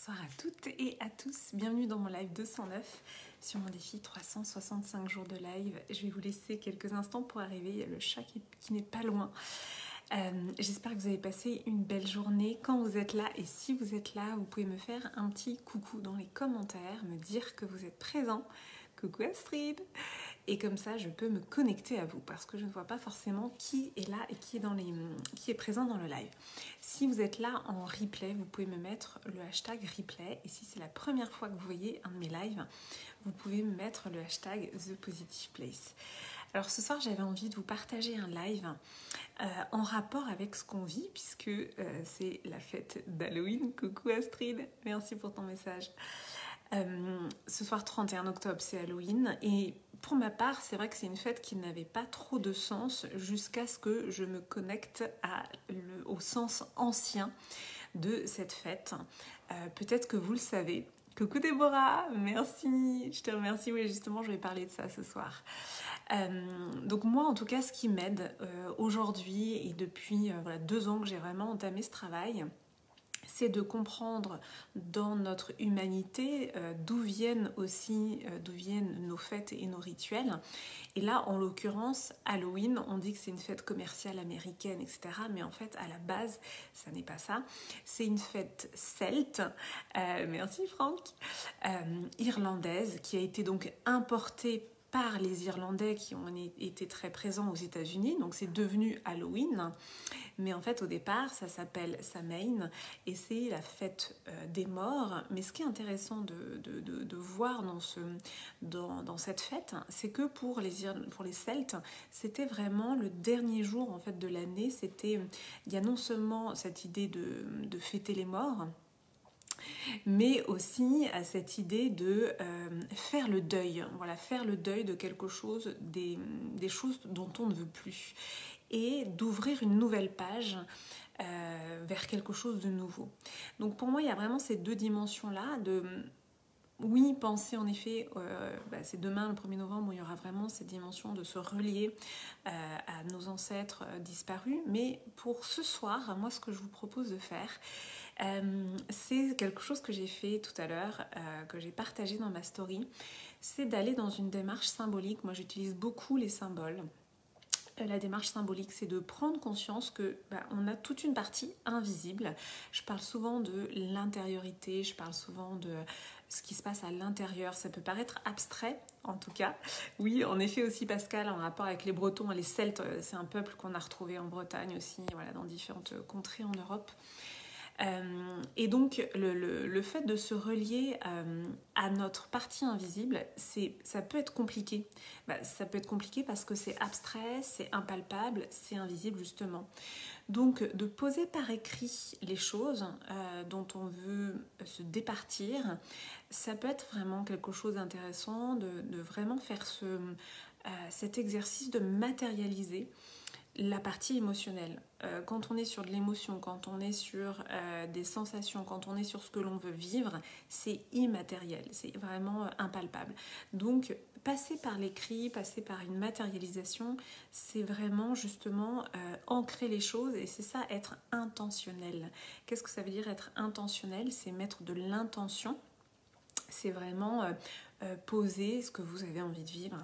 Bonsoir à toutes et à tous, bienvenue dans mon live 209 sur mon défi 365 jours de live. Je vais vous laisser quelques instants pour arriver, il y a le chat qui n'est pas loin. J'espère que vous avez passé une belle journée quand vous êtes là, et si vous êtes là, vous pouvez me faire un petit coucou dans les commentaires, me dire que vous êtes présent. Coucou Astrid. Et comme ça, je peux me connecter à vous parce que je ne vois pas forcément qui est là et qui est présent dans le live. Si vous êtes là en replay, vous pouvez me mettre le hashtag replay. Et si c'est la première fois que vous voyez un de mes lives, vous pouvez me mettre le hashtag ThePositivePlace. Alors ce soir, j'avais envie de vous partager un live en rapport avec ce qu'on vit, puisque c'est la fête d'Halloween. Coucou Astrid, merci pour ton message. Ce soir 31 octobre c'est Halloween, et pour ma part c'est vrai que c'est une fête qui n'avait pas trop de sens jusqu'à ce que je me connecte au sens ancien de cette fête. Peut-être que vous le savez. Coucou Déborah, merci, je te remercie. Oui, justement je vais parler de ça ce soir. Donc moi en tout cas, ce qui m'aide aujourd'hui et depuis 2 ans que j'ai vraiment entamé ce travail, c'est de comprendre dans notre humanité d'où viennent nos fêtes et nos rituels. Et là, en l'occurrence, Halloween, on dit que c'est une fête commerciale américaine, etc. Mais en fait, à la base, ça n'est pas ça. C'est une fête celte, merci Franck, irlandaise, qui a été donc importée par les Irlandais qui ont été très présents aux États-Unis. Donc c'est devenu Halloween. Mais en fait, au départ, ça s'appelle Samhain et c'est la fête des morts. Mais ce qui est intéressant de voir dans cette fête, c'est que pour les Celtes, c'était vraiment le dernier jour en fait de l'année. Il y a non seulement cette idée de fêter les morts, mais aussi à cette idée de faire le deuil. Voilà, faire le deuil de quelque chose, des choses dont on ne veut plus, et d'ouvrir une nouvelle page vers quelque chose de nouveau. Donc pour moi, il y a vraiment ces deux dimensions-là de... Oui, penser en effet, c'est demain le 1er novembre où il y aura vraiment cette dimension de se relier à nos ancêtres disparus. Mais pour ce soir, moi ce que je vous propose de faire, c'est quelque chose que j'ai fait tout à l'heure, que j'ai partagé dans ma story, c'est d'aller dans une démarche symbolique. Moi j'utilise beaucoup les symboles. La démarche symbolique, c'est de prendre conscience que on a toute une partie invisible. Je parle souvent de l'intériorité, je parle souvent de ce qui se passe à l'intérieur. Ça peut paraître abstrait, en tout cas. Oui, en effet aussi Pascal, en rapport avec les Bretons et les Celtes, c'est un peuple qu'on a retrouvé en Bretagne aussi, voilà, dans différentes contrées en Europe. Et donc le fait de se relier à notre partie invisible, ça peut être compliqué. Ça peut être compliqué parce que c'est abstrait, c'est impalpable, c'est invisible justement. Donc de poser par écrit les choses dont on veut se départir, ça peut être vraiment quelque chose d'intéressant, de vraiment faire cet exercice de matérialiser la partie émotionnelle. Quand on est sur de l'émotion, quand on est sur des sensations, quand on est sur ce que l'on veut vivre, c'est immatériel, c'est vraiment impalpable. Donc passer par l'écrit, passer par une matérialisation, c'est vraiment justement ancrer les choses, et c'est ça, être intentionnel. Qu'est-ce que ça veut dire être intentionnel? C'est mettre de l'intention, c'est vraiment poser ce que vous avez envie de vivre.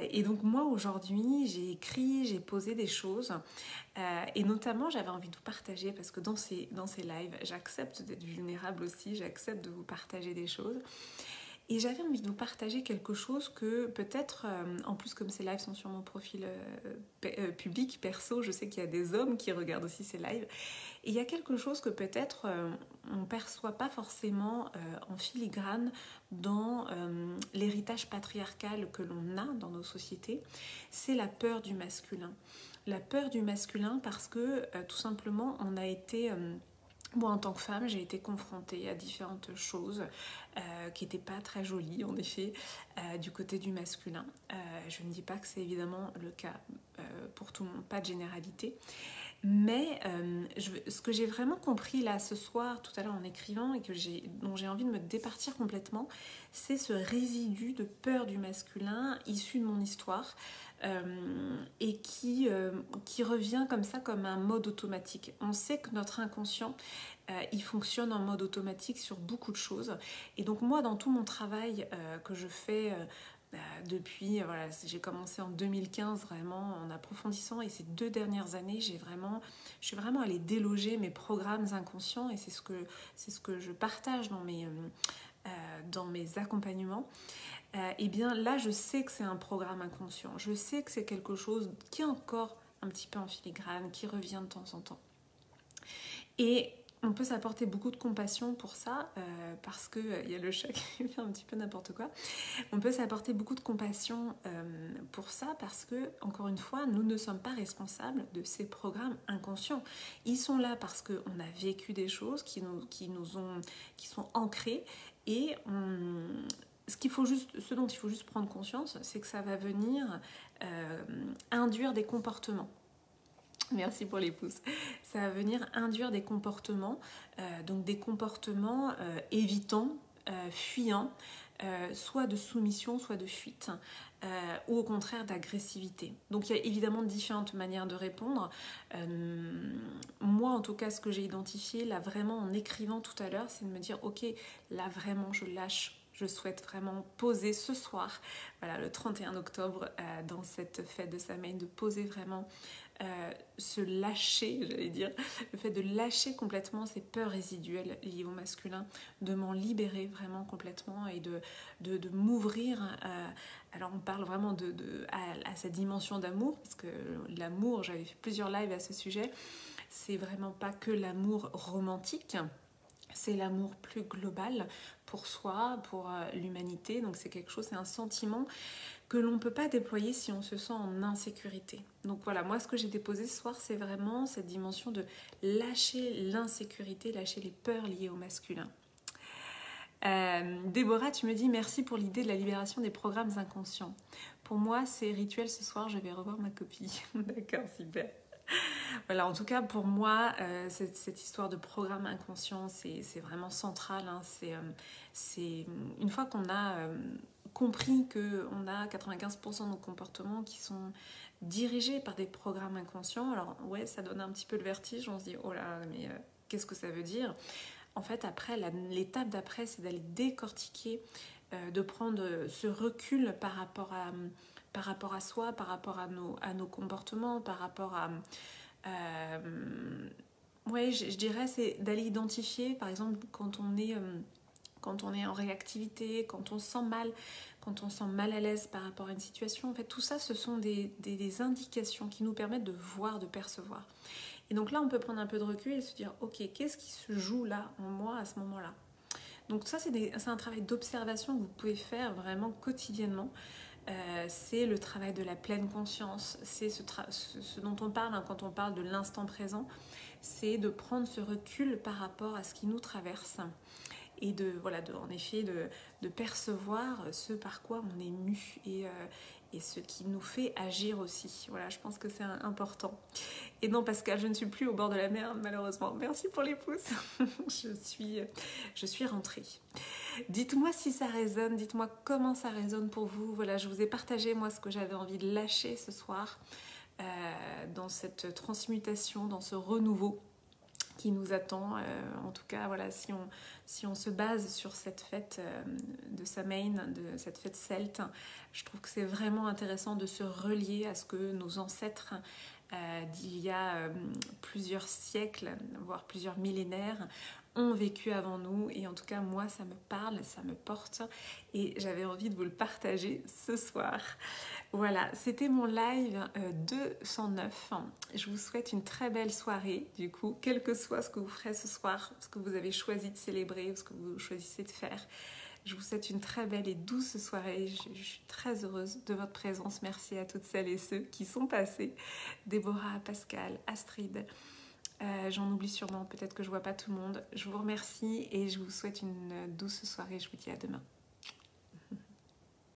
Et donc moi aujourd'hui j'ai écrit, j'ai posé des choses, et notamment j'avais envie de vous partager, parce que dans ces lives j'accepte d'être vulnérable aussi, j'accepte de vous partager des choses. Et j'avais envie de vous partager quelque chose que peut-être, en plus comme ces lives sont sur mon profil public, perso, je sais qu'il y a des hommes qui regardent aussi ces lives. Et il y a quelque chose que peut-être on ne perçoit pas forcément en filigrane dans l'héritage patriarcal que l'on a dans nos sociétés, c'est la peur du masculin. La peur du masculin parce que tout simplement on a été... Moi, en tant que femme, j'ai été confrontée à différentes choses qui n'étaient pas très jolies, en effet, du côté du masculin. Je ne dis pas que c'est évidemment le cas pour tout le monde, pas de généralité. Mais ce que j'ai vraiment compris là ce soir, tout à l'heure en écrivant, et dont j'ai envie de me départir complètement, c'est ce résidu de peur du masculin issu de mon histoire, et qui revient comme ça, comme un mode automatique. On sait que notre inconscient il fonctionne en mode automatique sur beaucoup de choses. Et donc moi, dans tout mon travail que je fais depuis, voilà, j'ai commencé en 2015 vraiment en approfondissant, et ces 2 dernières années, je suis vraiment allée déloger mes programmes inconscients, et c'est ce que je partage dans mes accompagnements. Et bien là, je sais que c'est un programme inconscient. Je sais que c'est quelque chose qui est encore un petit peu en filigrane, qui revient de temps en temps. Et on peut s'apporter beaucoup de compassion pour ça, parce qu'il y a le chat qui fait un petit peu n'importe quoi. On peut s'apporter beaucoup de compassion pour ça, parce que, encore une fois, nous ne sommes pas responsables de ces programmes inconscients. Ils sont là parce qu'on a vécu des choses qui sont ancrées, et ce dont il faut juste prendre conscience, c'est que ça va venir induire des comportements. Merci pour les pouces. Ça va venir induire des comportements, donc des comportements évitants, fuyants, soit de soumission, soit de fuite, ou au contraire d'agressivité. Donc il y a évidemment différentes manières de répondre. Moi, en tout cas, ce que j'ai identifié là vraiment en écrivant tout à l'heure, c'est de me dire ok, là vraiment je lâche. Je souhaite vraiment poser ce soir, voilà, le 31 octobre, dans cette fête de Samhain, de poser vraiment, se lâcher, j'allais dire, le fait de lâcher complètement ces peurs résiduelles liées au masculin, de m'en libérer vraiment complètement, et de m'ouvrir. Alors on parle vraiment à cette dimension d'amour, parce que l'amour, j'avais fait plusieurs lives à ce sujet, c'est vraiment pas que l'amour romantique. C'est l'amour plus global pour soi, pour l'humanité. Donc c'est quelque chose, c'est un sentiment que l'on ne peut pas déployer si on se sent en insécurité. Donc voilà, moi ce que j'ai déposé ce soir, c'est vraiment cette dimension de lâcher l'insécurité, lâcher les peurs liées au masculin. Déborah, tu me dis merci pour l'idée de la libération des programmes inconscients. Pour moi, c'est rituel ce soir, je vais revoir ma copie. D'accord, super. Voilà, en tout cas pour moi, cette histoire de programme inconscient, c'est vraiment central. Hein. C'est une fois qu'on a compris qu'on a 95% de nos comportements qui sont dirigés par des programmes inconscients, alors ouais, ça donne un petit peu le vertige, on se dit oh là, mais qu'est-ce que ça veut dire? En fait, après, l'étape d'après, c'est d'aller décortiquer, de prendre ce recul par rapport à soi, par rapport à nos comportements, par rapport à... ouais, je dirais, c'est d'aller identifier, par exemple, quand on est en réactivité, quand on se sent mal à l'aise par rapport à une situation. En fait, tout ça, ce sont des indications qui nous permettent de voir, de percevoir. Et donc là, on peut prendre un peu de recul et se dire, ok, qu'est-ce qui se joue là en moi à ce moment-là? Donc ça, c'est un travail d'observation que vous pouvez faire vraiment quotidiennement. C'est le travail de la pleine conscience, c'est ce dont on parle, hein, quand on parle de l'instant présent, c'est de prendre ce recul par rapport à ce qui nous traverse, et en effet de percevoir ce par quoi on est mu, et ce qui nous fait agir aussi. Voilà, je pense que c'est important. Et non, Pascal, je ne suis plus au bord de la mer, malheureusement. Merci pour les pouces. je suis rentrée. Dites-moi si ça résonne, dites-moi comment ça résonne pour vous. Voilà, je vous ai partagé moi ce que j'avais envie de lâcher ce soir, dans cette transmutation, dans ce renouveau qui nous attend. En tout cas, voilà, si on se base sur cette fête de Samhain, de cette fête celte, je trouve que c'est vraiment intéressant de se relier à ce que nos ancêtres d'il y a plusieurs siècles, voire plusieurs millénaires, ont vécu avant nous. Et en tout cas, moi, ça me parle, ça me porte, et j'avais envie de vous le partager ce soir. Voilà, c'était mon live 209. Je vous souhaite une très belle soirée, du coup, quel que soit ce que vous ferez ce soir, ce que vous avez choisi de célébrer, ou ce que vous choisissez de faire. Je vous souhaite une très belle et douce soirée. Je suis très heureuse de votre présence. Merci à toutes celles et ceux qui sont passés. Déborah, Pascal, Astrid. J'en oublie sûrement, peut-être que je ne vois pas tout le monde. Je vous remercie et je vous souhaite une douce soirée. Je vous dis à demain.